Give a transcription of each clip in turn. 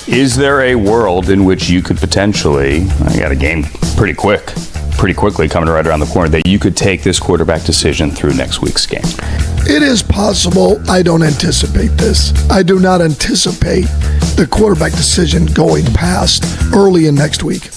Is there a world in which you could potentially, I got a game pretty quickly coming right around the corner, that you could take this quarterback decision through next week's game? It is possible. I don't anticipate this. I do not anticipate the quarterback decision going past early in next week.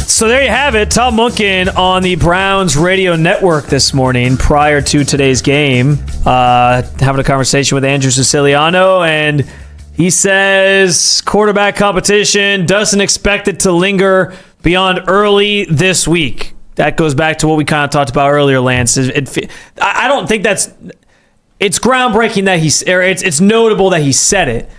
So there you have it. Todd Monken on the Browns radio network this morning prior to today's game, having a conversation with Andrew Siciliano, and he says quarterback competition doesn't expect it to linger beyond early this week. That goes back to what we kind of talked about earlier, Lance. I don't think it's groundbreaking that it's notable that he said it.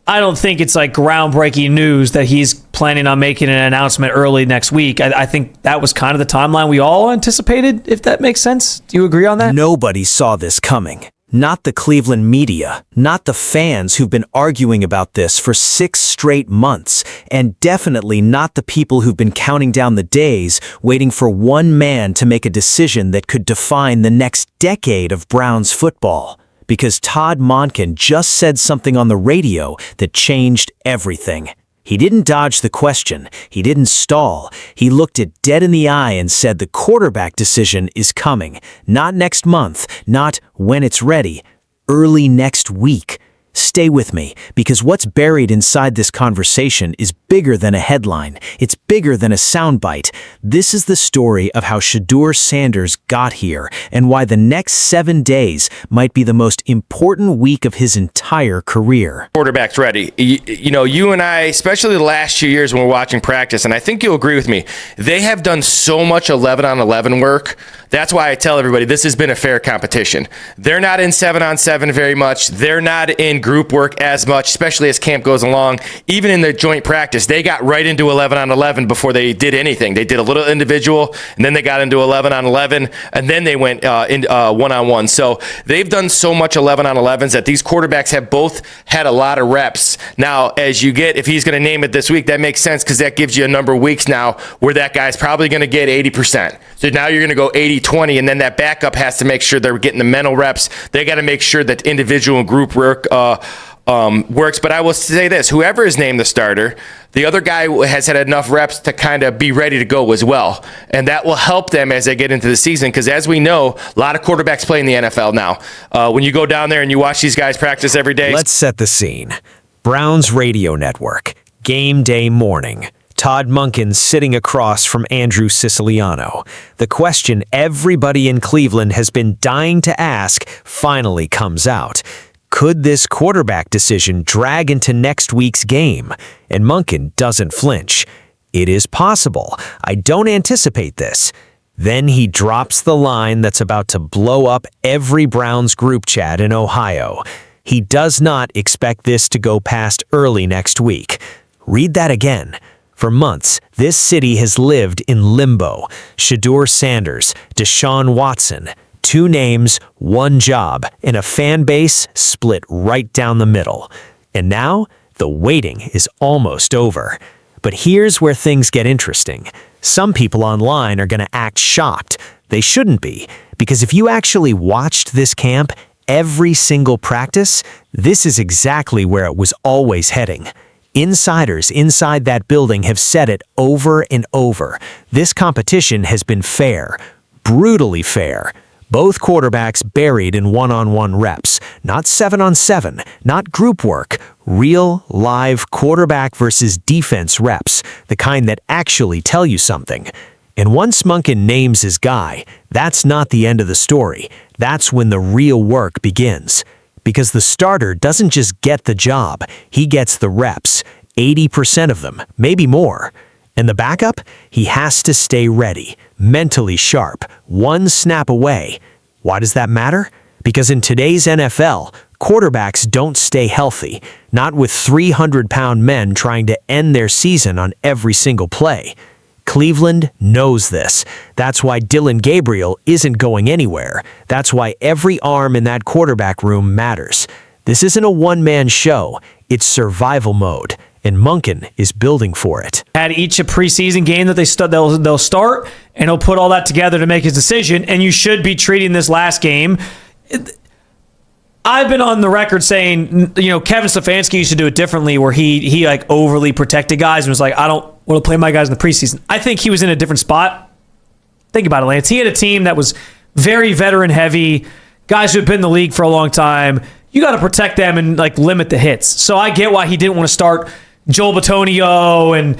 I don't think it's like groundbreaking news that he's planning on making an announcement early next week. I think that was kind of the timeline we all anticipated, if that makes sense. Do you agree on that? Nobody saw this coming. Not the Cleveland media, not the fans who've been arguing about this for 6 straight months, and definitely not the people who've been counting down the days, waiting for one man to make a decision that could define the next decade of Browns football. Because Todd Monken just said something on the radio that changed everything. He didn't dodge the question. He didn't stall. He looked it dead in the eye and said the quarterback decision is coming. Not next month, not when it's ready. Early next week. Stay with me, because what's buried inside this conversation is bigger than a headline. It's bigger than a soundbite. This is the story of how Shedeur Sanders got here and why the next 7 days might be the most important week of his entire career. Quarterback's ready. You know, you and I, especially the last 2 years when we're watching practice, and I think you'll agree with me, they have done so much 11-on-11 work. That's why I tell everybody this has been a fair competition. They're not in 7-on-7 very much. They're not in group work as much, especially as camp goes along. Even in their joint practice, they got right into 11-on-11 before they did anything. They did a little individual, and then they got into 11-on-11, and then they went one-on-one. So they've done so much 11-on-11s that these quarterbacks have both had a lot of reps. Now, as you get, if he's going to name it this week, that makes sense because that gives you a number of weeks now where that guy's probably going to get 80%. So now you're going to go 80-20, and then that backup has to make sure they're getting the mental reps. They got to make sure that individual and group work works. But I will say this, whoever is named the starter, the other guy has had enough reps to kind of be ready to go as well. And that will help them as they get into the season because as we know, a lot of quarterbacks play in the NFL now. When you go down there and you watch these guys practice every day. Let's set the scene. Browns radio network, game day morning. Todd Monken sitting across from Andrew Siciliano. The question everybody in Cleveland has been dying to ask finally comes out. Could this quarterback decision drag into next week's game? And Monken doesn't flinch. It is possible. I don't anticipate this. Then he drops the line that's about to blow up every Browns group chat in Ohio. He does not expect this to go past early next week. Read that again. For months, this city has lived in limbo. Shedeur Sanders, Deshaun Watson, 2 names, 1 job, and a fan base split right down the middle. And now, the waiting is almost over. But here's where things get interesting. Some people online are going to act shocked. They shouldn't be, because if you actually watched this camp, every single practice, this is exactly where it was always heading. Insiders inside that building have said it over and over. This competition has been fair, brutally fair. Both quarterbacks buried in one-on-one reps, not 7-on-7, not group work, real, live quarterback versus defense reps, the kind that actually tell you something. And once Monken names his guy, that's not the end of the story. That's when the real work begins. Because the starter doesn't just get the job, he gets the reps, 80% of them, maybe more. And the backup? He has to stay ready, mentally sharp, 1 snap away. Why does that matter? Because in today's NFL, quarterbacks don't stay healthy, not with 300-pound men trying to end their season on every single play. Cleveland knows this. That's why Dillon Gabriel isn't going anywhere. That's why every arm in that quarterback room matters. This isn't a one-man show. It's survival mode, and Monken is building for it. Had each a preseason game that they'll start, and he'll put all that together to make his decision, and you should be treating this last game. I've been on the record saying, Kevin Stefanski used to do it differently, where he like overly protected guys and was like, I don't want to play my guys in the preseason. I think he was in a different spot. Think about it, Lance. He had a team that was very veteran heavy, guys who have been in the league for a long time. You got to protect them and like limit the hits. So I get why he didn't want to start Joel Bitonio and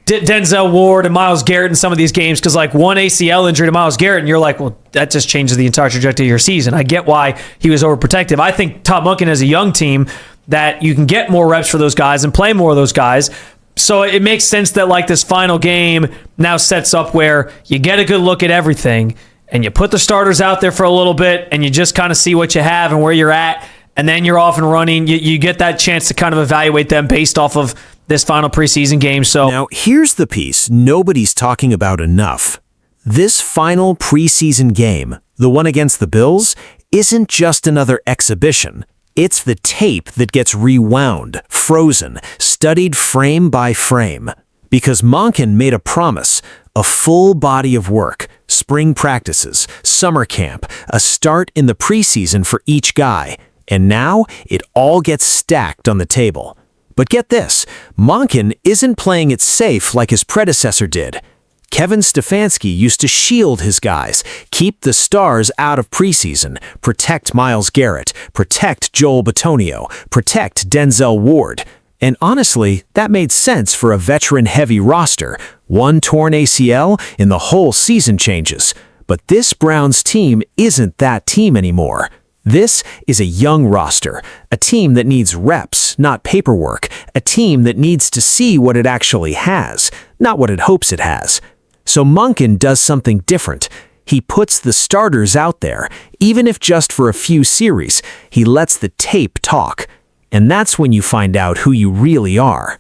Denzel Ward and Myles Garrett in some of these games, because like one ACL injury to Myles Garrett and you're like, well, that just changes the entire trajectory of your season. I get why he was overprotective. I think Todd Monken has a young team that you can get more reps for those guys and play more of those guys. So it makes sense that like this final game now sets up where you get a good look at everything and you put the starters out there for a little bit and you just kind of see what you have and where you're at. And then you're off and running. You get that chance to kind of evaluate them based off of this final preseason game. So now, here's the piece nobody's talking about enough. This final preseason game, the one against the Bills, isn't just another exhibition. It's the tape that gets rewound, frozen, studied frame by frame. Because Monken made a promise, a full body of work, spring practices, summer camp, a start in the preseason for each guy. And now it all gets stacked on the table. But get this, Monken isn't playing it safe like his predecessor did. Kevin Stefanski used to shield his guys, keep the stars out of preseason, protect Myles Garrett, protect Joel Bitonio, protect Denzel Ward. And honestly, that made sense for a veteran-heavy roster. One torn ACL and the whole season changes. But this Browns team isn't that team anymore. This is a young roster, a team that needs reps, not paperwork, a team that needs to see what it actually has, not what it hopes it has. So Monken does something different. He puts the starters out there, even if just for a few series. He lets the tape talk. And that's when you find out who you really are.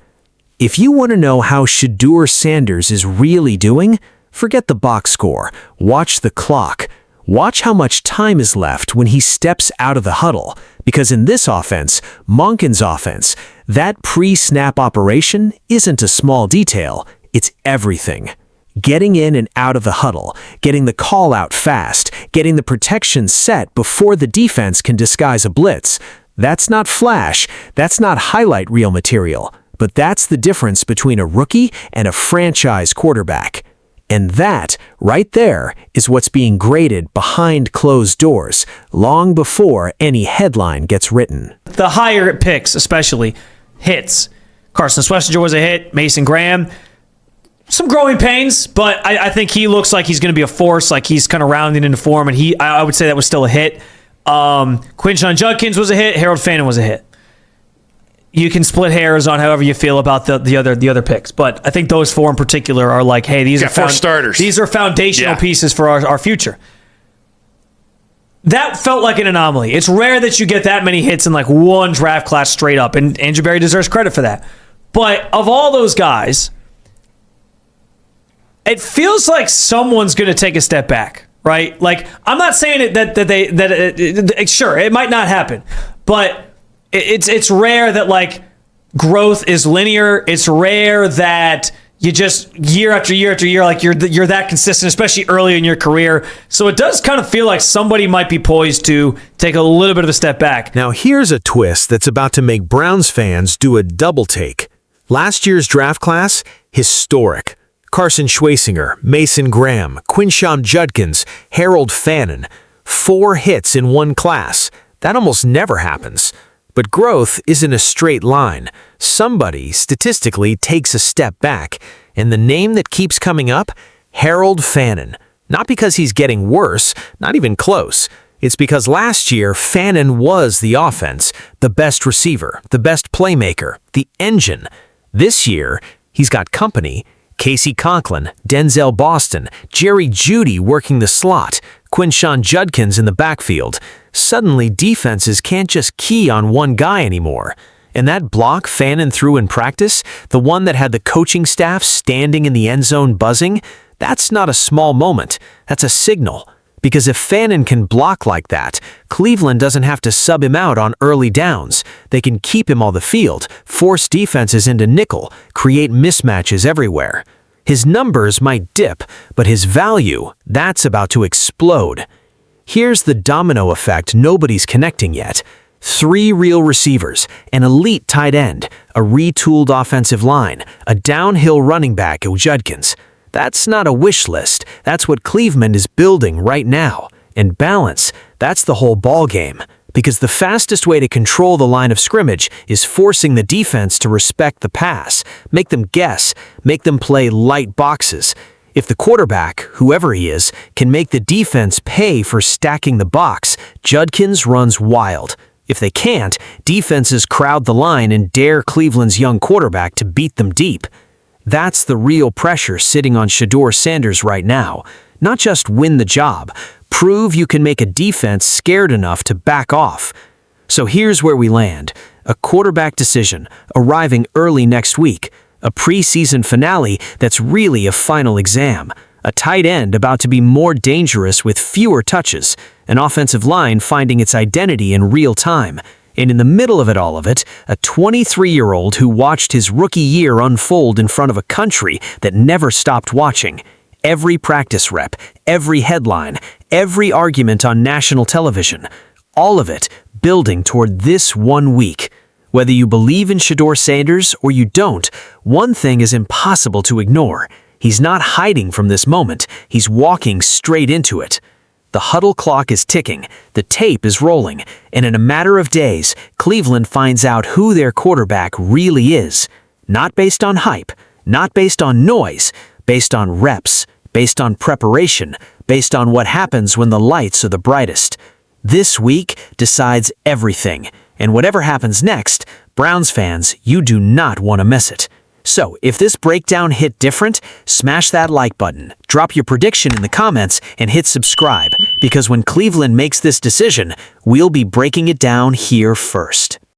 If you want to know how Shedeur Sanders is really doing, forget the box score. Watch the clock. Watch how much time is left when he steps out of the huddle, because in this offense, Monken's offense, that pre-snap operation isn't a small detail, it's everything. Getting in and out of the huddle, getting the call out fast, getting the protection set before the defense can disguise a blitz, that's not flash, that's not highlight reel material, but that's the difference between a rookie and a franchise quarterback. And that, right there, is what's being graded behind closed doors, long before any headline gets written. the higher picks, especially, hits. Carson Schlesinger was a hit. Mason Graham, some growing pains, but I think he looks like he's going to be a force, like he's kind of rounding into form, and I would say that was still a hit. Quinshon Judkins was a hit. Harold Fannon was a hit. You can split hairs on however you feel about the other picks, but I think those four in particular are like, hey, these are four starters. These are foundational pieces for our future. That felt like an anomaly. It's rare that you get that many hits in like one draft class straight up, and Andrew Berry deserves credit for that. But of all those guys, it feels like someone's going to take a step back, right? Like, I'm not saying sure, it might not happen, but it's rare that like growth is linear. It's rare that you just year after year after year, like you're that consistent, especially early in your career. So it does kind of feel like somebody might be poised to take a little bit of a step back. Now here's a twist that's about to make Browns fans do a double take. Last year's draft class, historic. Carson Schlesinger, Mason Graham, Quinshon Judkins, Harold Fannon. 4 hits in one class. That almost never happens. But growth isn't a straight line. Somebody, statistically, takes a step back. And the name that keeps coming up? Harold Fannon. Not because he's getting worse, not even close. It's because last year, Fannon was the offense, the best receiver, the best playmaker, the engine. This year, he's got company. Casey Conklin, Denzel Boston, Jeudy working the slot, Quinshon Judkins in the backfield. Suddenly, defenses can't just key on one guy anymore. And that block Fannon threw in practice, the one that had the coaching staff standing in the end zone buzzing, that's not a small moment. That's a signal. Because if Fannon can block like that, Cleveland doesn't have to sub him out on early downs. They can keep him on the field, force defenses into nickel, create mismatches everywhere. His numbers might dip, but his value, that's about to explode. Here's the domino effect nobody's connecting yet. 3 real receivers, an elite tight end, a retooled offensive line, a downhill running back, Judkins. That's not a wish list. That's what Cleveland is building right now. And balance, that's the whole ball game. Because the fastest way to control the line of scrimmage is forcing the defense to respect the pass, make them guess, make them play light boxes. If the quarterback, whoever he is, can make the defense pay for stacking the box, Judkins runs wild. If they can't, defenses crowd the line and dare Cleveland's young quarterback to beat them deep. That's the real pressure sitting on Shedeur Sanders right now. Not just win the job, prove you can make a defense scared enough to back off. So here's where we land. A quarterback decision arriving early next week. A preseason finale that's really a final exam. A tight end about to be more dangerous with fewer touches. An offensive line finding its identity in real time. And in the middle of it all a 23-year-old who watched his rookie year unfold in front of a country that never stopped watching. Every practice rep, every headline, every argument on national television, all of it building toward this 1 week. Whether you believe in Shedeur Sanders or you don't, one thing is impossible to ignore. He's not hiding from this moment. He's walking straight into it. The huddle clock is ticking, the tape is rolling, and in a matter of days, Cleveland finds out who their quarterback really is. Not based on hype, not based on noise, based on reps, based on preparation, based on what happens when the lights are the brightest. This week decides everything, and whatever happens next, Browns fans, you do not want to miss it. So, if this breakdown hit different, smash that like button, drop your prediction in the comments, and hit subscribe, because when Cleveland makes this decision, we'll be breaking it down here first.